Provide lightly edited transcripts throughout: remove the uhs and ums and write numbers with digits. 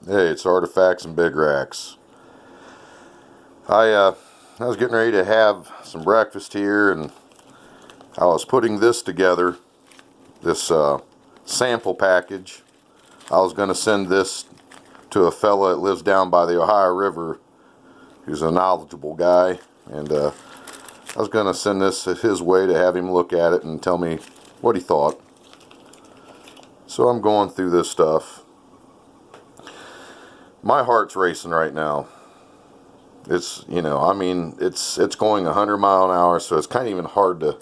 Hey, it's Artifacts and Big Racks. I was getting ready to have some breakfast here, and I was putting this together, this sample package. I was going to send this to a fella that lives down by the Ohio River, who's a knowledgeable guy, and I was going to send this his way to have him look at it and tell me what he thought. So I'm going through this stuff. My heart's racing right now. It's, it's going 100 mile an hour, so it's kind of even hard to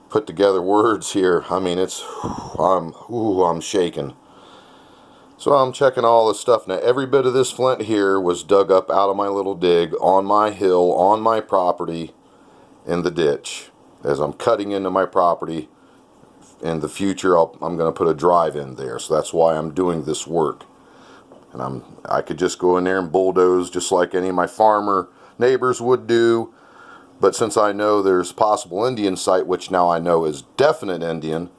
put together words here. I'm shaking. So I'm checking all this stuff. Now, every bit of this flint here was dug up out of my little dig on my hill, on my property, in the ditch. As I'm cutting into my property, in the future, I'm going to put a drive in there. So that's why I'm doing this work. And I could just go in there and bulldoze just like any of my farmer neighbors would do. But since I know there's possible Indian site, which now I know is definite Indian,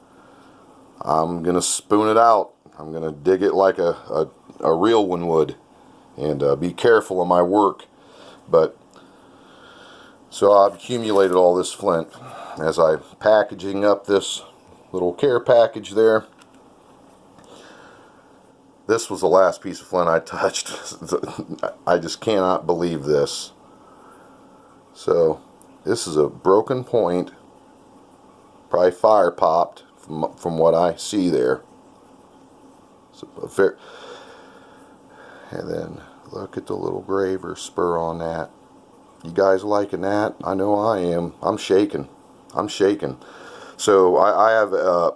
I'm going to spoon it out. I'm going to dig it like a real one would. And be careful of my work. So I've accumulated all this flint as I'm packaging up this little care package there. This was the last piece of flint I touched. I just cannot believe this. So, this is a broken point. Probably fire popped from what I see there. And then look at the little graver spur on that. You guys liking that? I know I am. I'm shaking. So I have a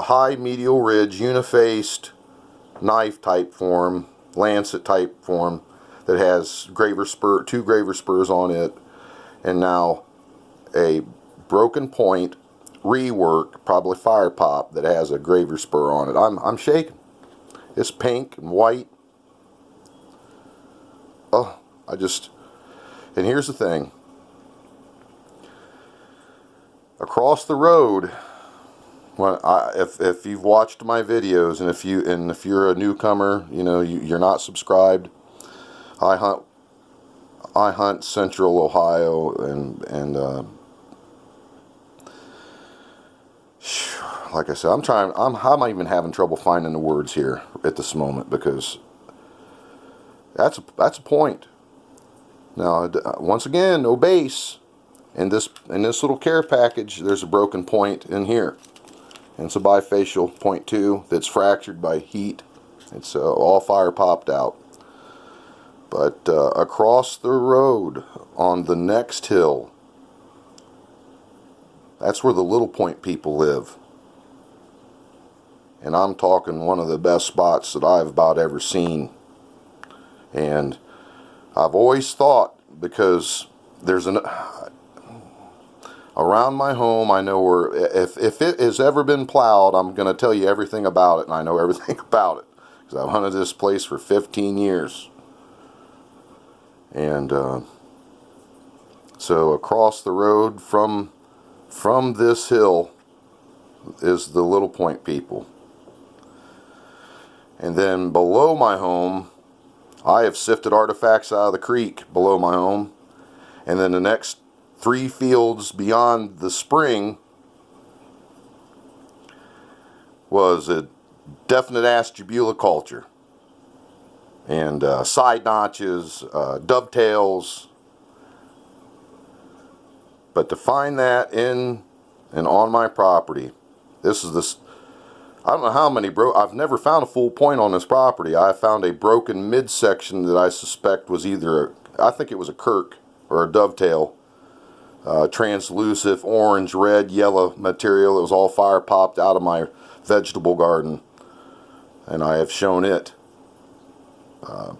high medial ridge unifaced knife type form, lancet type form that has two graver spurs on it, and now a broken point rework, probably fire pop, that has a graver spur on it. I'm shaking. It's pink and white. Oh, and here's the thing. Across the road, if you've watched my videos, and if you're a newcomer, you're not subscribed. I hunt Central Ohio, and like I said, I'm even having trouble finding the words here at this moment, because that's a point. Now, once again, no base. In this little care package, there's a broken point in here. And it's a bifacial point 2 that's fractured by heat. It's all fire popped out. But across the road on the next hill, that's where the Little Point people live. And I'm talking one of the best spots that I've about ever seen. And I've always thought, because there's around my home, I know where, if it has ever been plowed, I'm going to tell you everything about it, and I know everything about it, because I've hunted this place for 15 years. And so across the road from this hill is the Little Point people. And then below my home, I have sifted artifacts out of the creek below my home. And then the next 3 fields beyond the spring was a definite Ashtabula culture. And side notches, dovetails. But to find that in and on my property, I don't know how many I've never found a full point on this property. I found a broken midsection that I suspect was I think it was a Kirk or a dovetail. Translucent orange, red, yellow material. It was all fire popped out of my vegetable garden, and I have shown it. But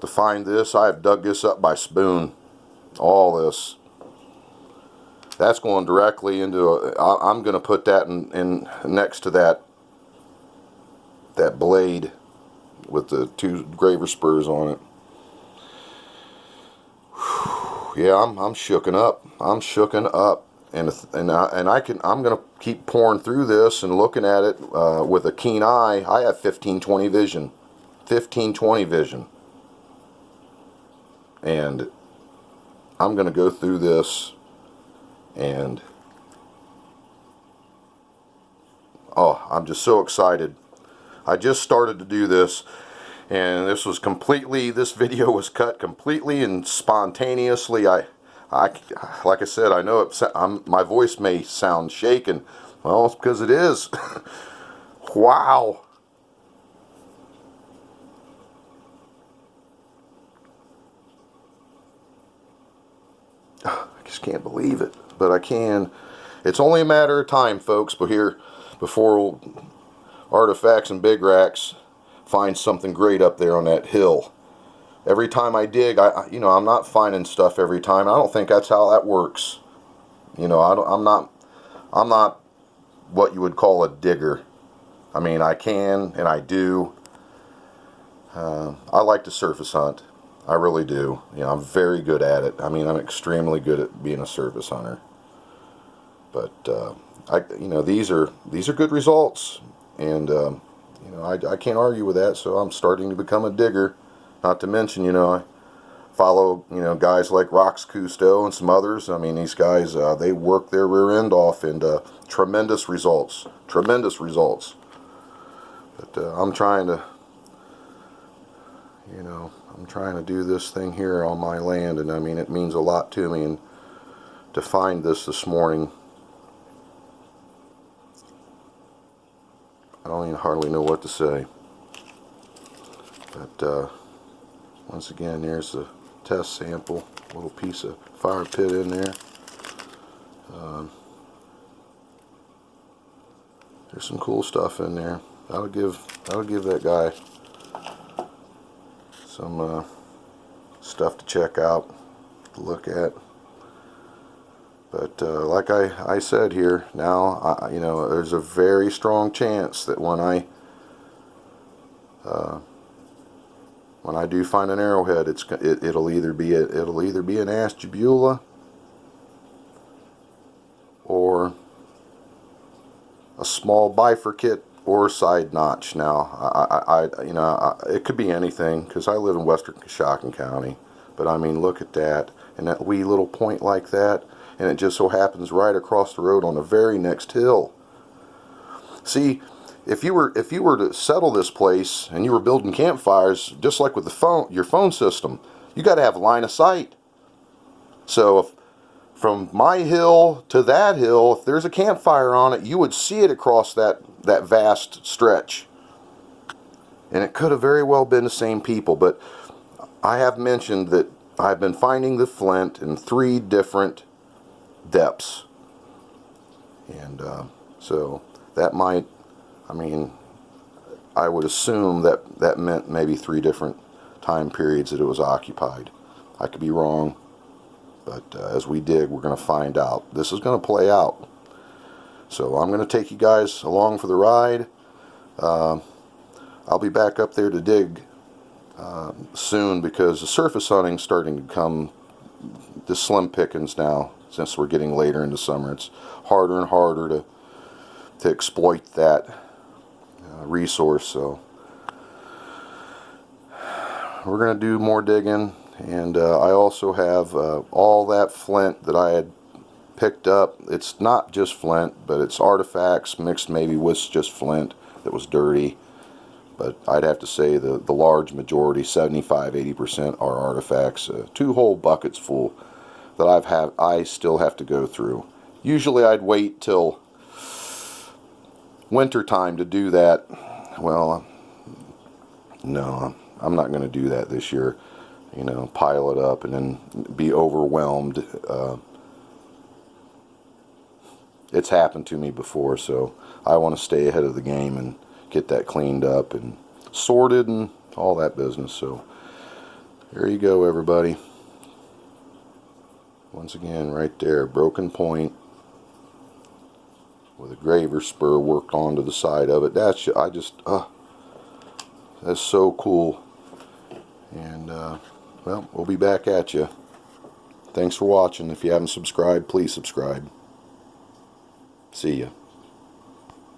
to find this, I have dug this up by spoon. All this. That's going directly into I'm going to put that in next to that blade with the 2 graver spurs on it. Yeah, I'm shooken up. I'm shooken up. I'm gonna keep pouring through this and looking at it with a keen eye. I have 1520 vision, 1520 vision, and I'm gonna go through this, and oh, I'm just so excited. I just started to do this, and this video was cut completely and spontaneously. Like I said, I know my voice may sound shaken. Well, it's because it is. Wow. I just can't believe it, but I can. It's only a matter of time, folks, before Artifacts and Big Racks find something great up there on that hill. Every time I dig, I'm not finding stuff every time. I don't think that's how that works. I'm not what you would call a digger. I mean, I can and I do. I like to surface hunt. I really do. I'm very good at it. I mean, I'm extremely good at being a surface hunter. But these are good results, and I can't argue with that. So I'm starting to become a digger. Not to mention, I follow guys like Rox Cousteau and some others. I mean, these guys they work their rear end off, and tremendous results. But I'm trying to do this thing here on my land, and I mean, it means a lot to me. And to find this morning, I don't even hardly know what to say. But once again, there's a test sample, little piece of fire pit in there. There's some cool stuff in there. That'll give that guy some stuff to check out, to look at. But like I said here, now there's a very strong chance that when I do find an arrowhead, it'll either be an Ashtabula or a small bifurcate or side notch. Now, it could be anything, because I live in western Coshocton County. But I mean, look at that, and that wee little point like that, and it just so happens right across the road on the very next hill. See, if you were to settle this place and you were building campfires, just like with your phone system, you got to have line of sight. So from my hill to that hill, if there's a campfire on it, you would see it across that vast stretch. And it could have very well been the same people, but I have mentioned that I've been finding the flint in 3 different depths. And so that might, I would assume that meant maybe 3 different time periods that it was occupied. I could be wrong, but as we dig, we're going to find out. This is going to play out. So I'm going to take you guys along for the ride. I'll be back up there to dig soon, because the surface hunting's starting to come to slim pickings now. Since we're getting later into summer, it's harder and harder to exploit that resource. So we're going to do more digging, and I also have all that flint that I had picked up. It's not just flint, but it's artifacts mixed maybe with just flint that was dirty. But I'd have to say the large majority, 75–80%, are artifacts. 2 whole buckets full that I still have to go through. Usually I'd wait till winter time to do that. Well, no, I'm not going to do that this year. Pile it up and then be overwhelmed. It's happened to me before, so I want to stay ahead of the game and get that cleaned up and sorted and all that business. So there you go, everybody. Once again, right there, broken point with a graver spur worked onto the side of it. That's so cool. And well, we'll be back at you. Thanks for watching. If you haven't subscribed, please subscribe. See ya.